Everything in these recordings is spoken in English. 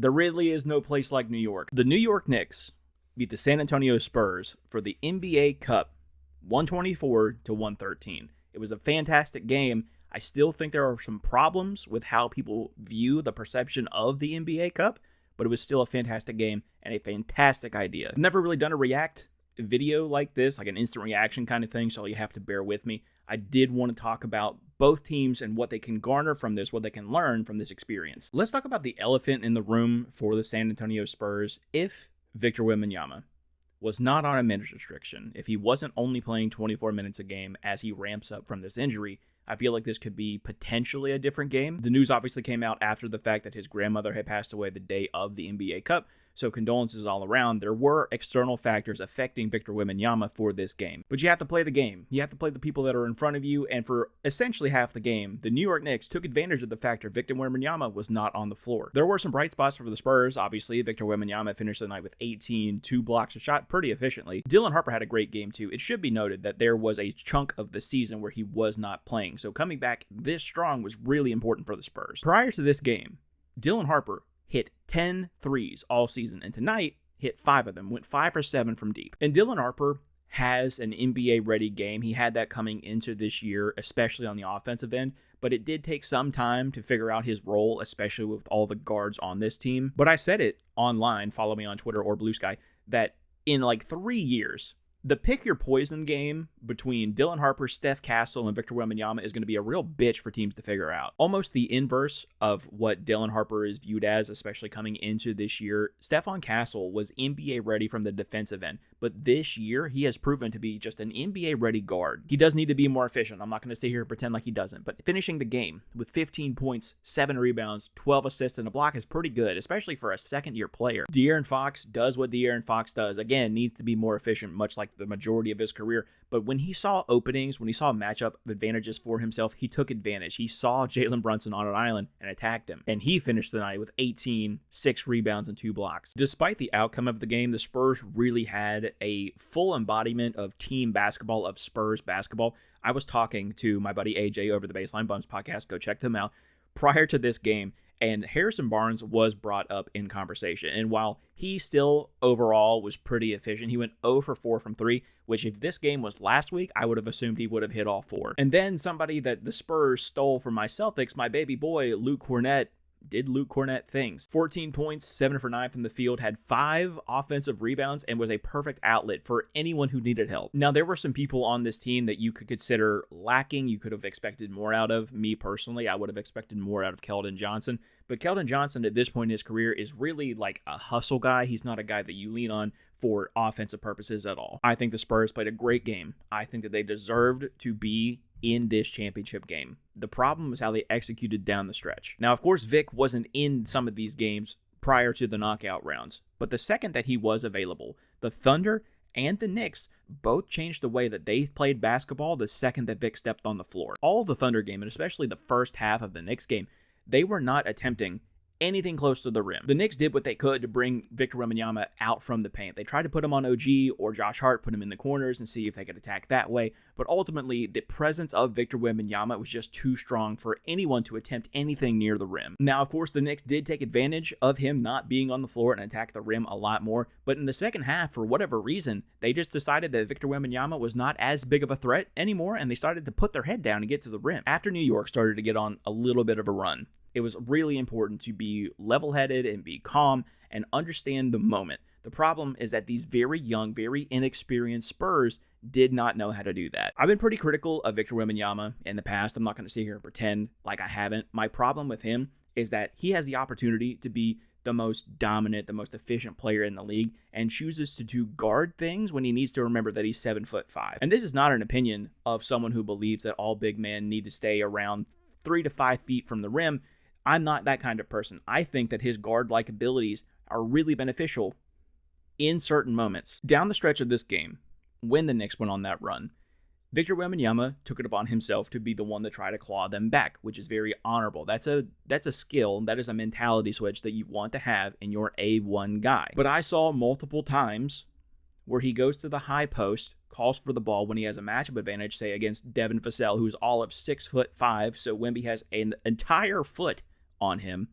There really is no place like New York. The New York Knicks beat the San Antonio Spurs for the NBA Cup 124-113. It was a fantastic game. I still think there are some problems with how people view the perception of the NBA Cup, but it was still a fantastic game and a fantastic idea. I've never really done a react video like this, like an instant reaction kind of thing, so you have to bear with me. I did want to talk about both teams and what they can garner from this, what they can learn from this experience. Let's talk about the elephant in the room for the San Antonio Spurs. If Victor Wembanyama was not on a minutes restriction, if he wasn't only playing 24 minutes a game as he ramps up from this injury, I feel like this could be potentially a different game. The news obviously came out after the fact that his grandmother had passed away the day of the NBA Cup, so condolences all around. There were external factors affecting Victor Wembanyama for this game. But you have to play the game. You have to play the people that are in front of you, and for essentially half the game, the New York Knicks took advantage of the fact that Victor Wembanyama was not on the floor. There were some bright spots for the Spurs. Obviously, Victor Wembanyama finished the night with 18, 2 blocks, a shot pretty efficiently. Dylan Harper had a great game too. It should be noted that there was a chunk of the season where he was not playing, so coming back this strong was really important for the Spurs. Prior to this game, Dylan Harper hit 10 threes all season, and tonight hit 5 of them, went 5 for 7 from deep. And Dylan Harper has an NBA-ready game. He had that coming into this year, especially on the offensive end, but it did take some time to figure out his role, especially with all the guards on this team. But I said it online, follow me on Twitter or Blue Sky, that in like 3 years, the pick your poison game between Dylan Harper, Steph Castle, and Victor Wembanyama is going to be a real bitch for teams to figure out. Almost the inverse of what Dylan Harper is viewed as, especially coming into this year. Stephon Castle was NBA ready from the defensive end, but this year he has proven to be just an NBA ready guard. He does need to be more efficient. I'm not going to sit here and pretend like he doesn't, but finishing the game with 15 points, 7 rebounds, 12 assists, and a block is pretty good, especially for a second-year player. De'Aaron Fox does what De'Aaron Fox does. Again, needs to be more efficient, much like the majority of his career, but when he saw openings, when he saw matchup advantages for himself, he took advantage. He saw Jalen Brunson on an island and attacked him, and he finished the night with 18, 6 rebounds, and 2 blocks. Despite the outcome of the game, the Spurs really had a full embodiment of team basketball, of Spurs basketball. I was talking to my buddy AJ over the Baseline Bums podcast, go check them out, prior to this game, and Harrison Barnes was brought up in conversation. And while he still overall was pretty efficient, he went 0 for 4 from 3, which if this game was last week, I would have assumed he would have hit all 4. And then somebody that the Spurs stole from my Celtics, my baby boy, Luke Cornett, did Luke Cornett things. 14 points, 7 for 9 from the field, had 5 offensive rebounds, and was a perfect outlet for anyone who needed help. Now, there were some people on this team that you could consider lacking. You could have expected more out of. Me personally, I would have expected more out of Keldon Johnson. But Keldon Johnson, at this point in his career, is really like a hustle guy. He's not a guy that you lean on for offensive purposes at all. I think the Spurs played a great game. I think that they deserved to be in this championship game. The problem is how they executed down the stretch. Now, of course, Vic wasn't in some of these games prior to the knockout rounds, but the second that he was available, the Thunder and the Knicks both changed the way that they played basketball the second that Vic stepped on the floor. All of the Thunder game, and especially the first half of the Knicks game, they were not attempting anything close to the rim. The Knicks did what they could to bring Victor Wembanyama out from the paint. They tried to put him on OG or Josh Hart, put him in the corners and see if they could attack that way. But ultimately, the presence of Victor Wembanyama was just too strong for anyone to attempt anything near the rim. Now, of course, the Knicks did take advantage of him not being on the floor and attack the rim a lot more. But in the second half, for whatever reason, they just decided that Victor Wembanyama was not as big of a threat anymore, and they started to put their head down and get to the rim. After New York started to get on a little bit of a run, it was really important to be level-headed and be calm and understand the moment. The problem is that these very young, very inexperienced Spurs did not know how to do that. I've been pretty critical of Victor Wembanyama in the past. I'm not going to sit here and pretend like I haven't. My problem with him is that he has the opportunity to be the most dominant, the most efficient player in the league, and chooses to do guard things when he needs to remember that he's 7'5". And this is not an opinion of someone who believes that all big men need to stay around 3 to 5 feet from the rim. I'm not that kind of person. I think that his guard-like abilities are really beneficial in certain moments. Down the stretch of this game, when the Knicks went on that run, Victor Wembanyama took it upon himself to be the one to try to claw them back, which is very honorable. That's a skill, that is a mentality switch that you want to have in your A1 guy. But I saw multiple times where he goes to the high post, calls for the ball when he has a matchup advantage, say against Devin Vassell, who's all of 6'5", so Wemby has an entire foot on him,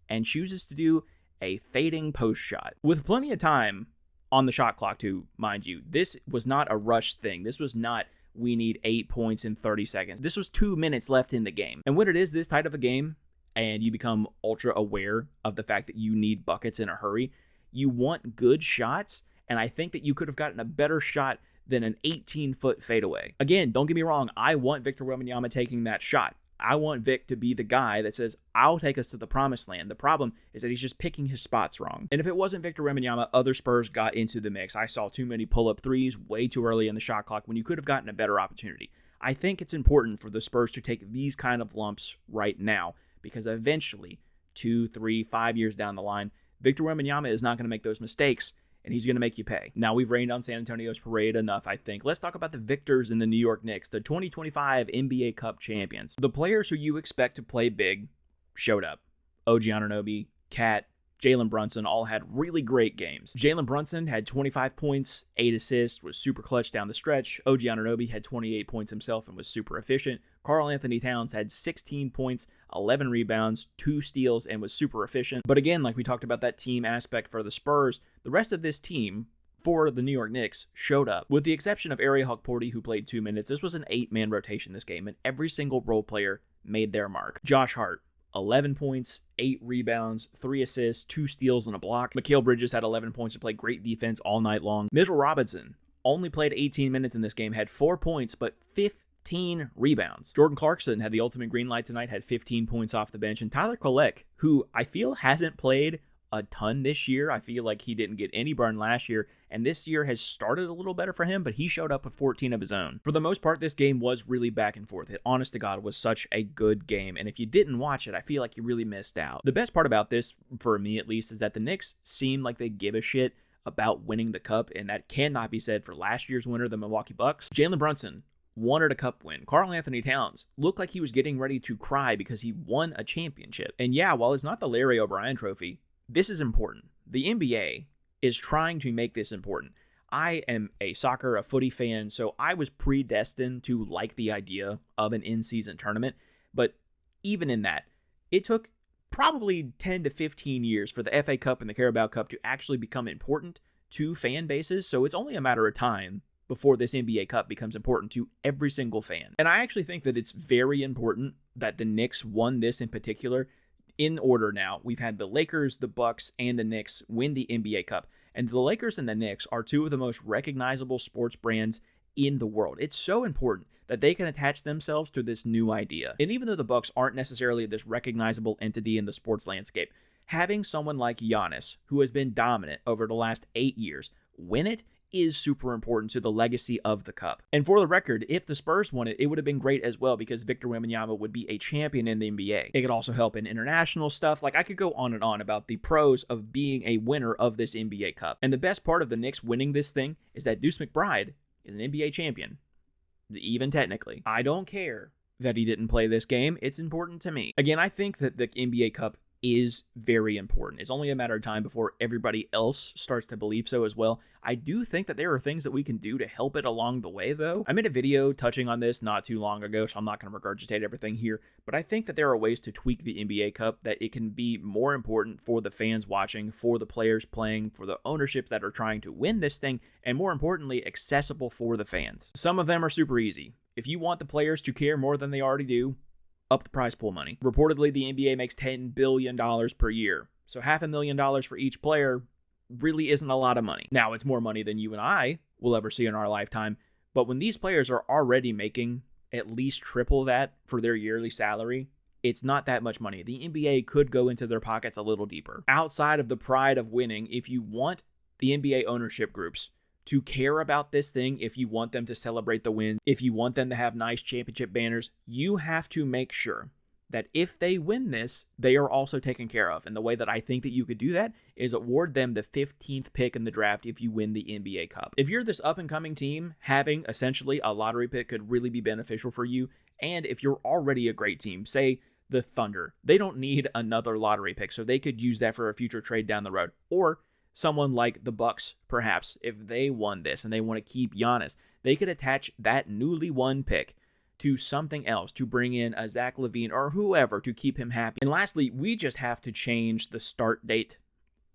and chooses to do a fading post shot. With plenty of time on the shot clock too, mind you, this was not a rushed thing. This was not, we need 8 points in 30 seconds. This was 2 minutes left in the game. And when it is this tight of a game, and you become ultra aware of the fact that you need buckets in a hurry, you want good shots, and I think that you could have gotten a better shot than an 18-foot fadeaway. Again, don't get me wrong, I want Victor Wembanyama taking that shot. I want Vic to be the guy that says, I'll take us to the promised land. The problem is that he's just picking his spots wrong. And if it wasn't Victor Wembanyama, other Spurs got into the mix. I saw too many pull-up threes way too early in the shot clock when you could have gotten a better opportunity. I think it's important for the Spurs to take these kind of lumps right now, because eventually, 2, 3, 5 years down the line, Victor Wembanyama is not going to make those mistakes, and he's going to make you pay. Now, we've rained on San Antonio's parade enough, I think. Let's talk about the victors in the New York Knicks, the 2025 NBA Cup champions. The players who you expect to play big showed up. OG Anunoby, Cat, Jalen Brunson all had really great games. Jalen Brunson had 25 points, 8 assists, was super clutch down the stretch. OG Anunoby had 28 points himself and was super efficient. Karl Anthony Towns had 16 points, 11 rebounds, 2 steals, and was super efficient. But again, like we talked about that team aspect for the Spurs, the rest of this team for the New York Knicks showed up. With the exception of Ariel Hawk-Porty, who played 2 minutes, this was an 8-man rotation this game, and every single role player made their mark. Josh Hart, 11 points, 8 rebounds, 3 assists, 2 steals, and a block. Mikal Bridges had 11 points and played great defense all night long. Mitchell Robinson only played 18 minutes in this game, had 4 points, but 15 rebounds. Jordan Clarkson had the ultimate green light tonight, had 15 points off the bench. And Tyler Kolek, who I feel hasn't played a ton this year. I feel like he didn't get any burn last year, and this year has started a little better for him, but he showed up with 14 of his own. For the most part, this game was really back and forth. It, honest to God, was such a good game, and if you didn't watch it, I feel like you really missed out. The best part about this, for me at least, is that the Knicks seem like they give a shit about winning the cup, and that cannot be said for last year's winner, the Milwaukee Bucks. Jalen Brunson wanted a cup win. Karl Anthony Towns looked like he was getting ready to cry because he won a championship. And yeah, while it's not the Larry O'Brien trophy, this is important. The NBA is trying to make this important. I am a footy fan, so I was predestined to like the idea of an in-season tournament. But even in that, it took probably 10 to 15 years for the FA Cup and the Carabao Cup to actually become important to fan bases. So it's only a matter of time before this NBA Cup becomes important to every single fan. And I actually think that it's very important that the Knicks won this in particular. In order now, we've had the Lakers, the Bucks, and the Knicks win the NBA Cup. And the Lakers and the Knicks are two of the most recognizable sports brands in the world. It's so important that they can attach themselves to this new idea. And even though the Bucks aren't necessarily this recognizable entity in the sports landscape, having someone like Giannis, who has been dominant over the last 8 years, win it is super important to the legacy of the cup. And for the record, if the Spurs won it, it would have been great as well because Victor Wembanyama would be a champion in the NBA. It could also help in international stuff. Like, I could go on and on about the pros of being a winner of this NBA Cup. And the best part of the Knicks winning this thing is that Deuce McBride is an NBA champion. Even technically. I don't care that he didn't play this game. It's important to me. Again, I think that the NBA Cup is very important. It's only a matter of time before everybody else starts to believe so as well. I do think that there are things that we can do to help it along the way, though. I made a video touching on this not too long ago, so I'm not going to regurgitate everything here, but I think that there are ways to tweak the NBA Cup that it can be more important for the fans watching, for the players playing, for the ownerships that are trying to win this thing, and more importantly, accessible for the fans. Some of them are super easy. If you want the players to care more than they already do, up the prize pool money. Reportedly, the NBA makes $10 billion per year. So $500,000 for each player really isn't a lot of money. Now, it's more money than you and I will ever see in our lifetime. But when these players are already making at least triple that for their yearly salary, it's not that much money. The NBA could go into their pockets a little deeper. Outside of the pride of winning, if you want the NBA ownership groups to care about this thing, if you want them to celebrate the win, if you want them to have nice championship banners, you have to make sure that if they win this, they are also taken care of. And the way that I think that you could do that is award them the 15th pick in the draft if you win the NBA Cup. If you're this up-and-coming team, having essentially a lottery pick could really be beneficial for you. And if you're already a great team, say the Thunder, they don't need another lottery pick, so they could use that for a future trade down the road. Or someone like the Bucks, perhaps, if they won this and they want to keep Giannis, they could attach that newly won pick to something else to bring in a Zach LaVine or whoever to keep him happy. And lastly, we just have to change the start date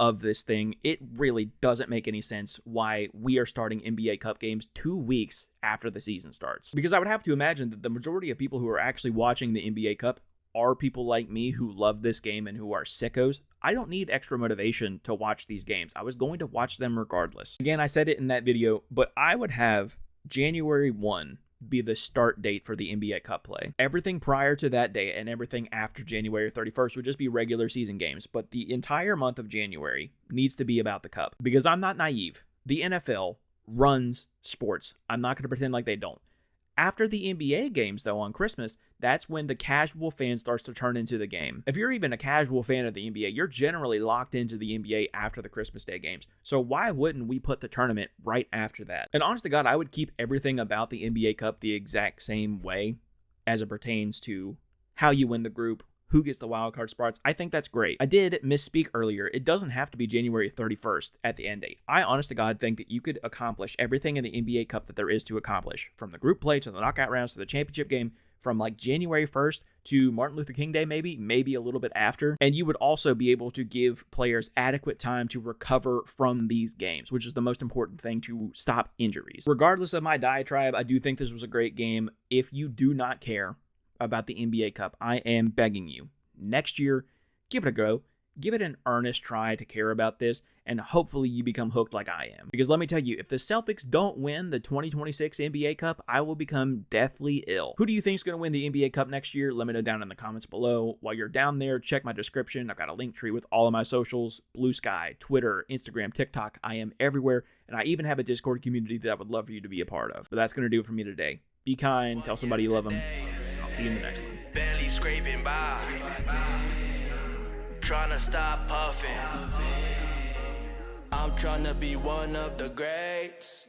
of this thing, it really doesn't make any sense why we are starting NBA Cup games 2 weeks after the season starts. Because I would have to imagine that the majority of people who are actually watching the NBA Cup are people like me who love this game and who are sickos. I don't need extra motivation to watch these games. I was going to watch them regardless. Again, I said it in that video, but I would have January 1 be the start date for the NBA Cup play. Everything prior to that day and everything after January 31st would just be regular season games, but the entire month of January needs to be about the Cup. Because I'm not naive. The NFL runs sports. I'm not going to pretend like they don't. After the NBA games, though, on Christmas, that's when the casual fan starts to turn into the game. If you're even a casual fan of the NBA, you're generally locked into the NBA after the Christmas Day games. So why wouldn't we put the tournament right after that? And honest to God, I would keep everything about the NBA Cup the exact same way as it pertains to how you win the group, who gets the wildcard spots. I think that's great. I did misspeak earlier. It doesn't have to be January 31st at the end date. I, honest to God, think that you could accomplish everything in the NBA Cup that there is to accomplish, from the group play to the knockout rounds to the championship game, from like January 1st to Martin Luther King Day, maybe a little bit after. And you would also be able to give players adequate time to recover from these games, which is the most important thing to stop injuries. Regardless of my diatribe, I do think this was a great game. If you do not care about the NBA Cup, I am begging you, next year, give it a go. Give it an earnest try to care about this, and hopefully you become hooked like I am. Because let me tell you, if the Celtics don't win the 2026 NBA Cup, I will become deathly ill. Who do you think is going to win the NBA Cup next year? Let me know down in the comments below. While you're down there, check my description. I've got a link tree with all of my socials: Blue Sky, Twitter, Instagram, TikTok. I am everywhere, and I even have a Discord community that I would love for you to be a part of. But that's going to do it for me today. Be kind, tell somebody you love them. I'll see you in the next one. Barely scraping by, trying to stop puffing. I'm trying to be one of the greats.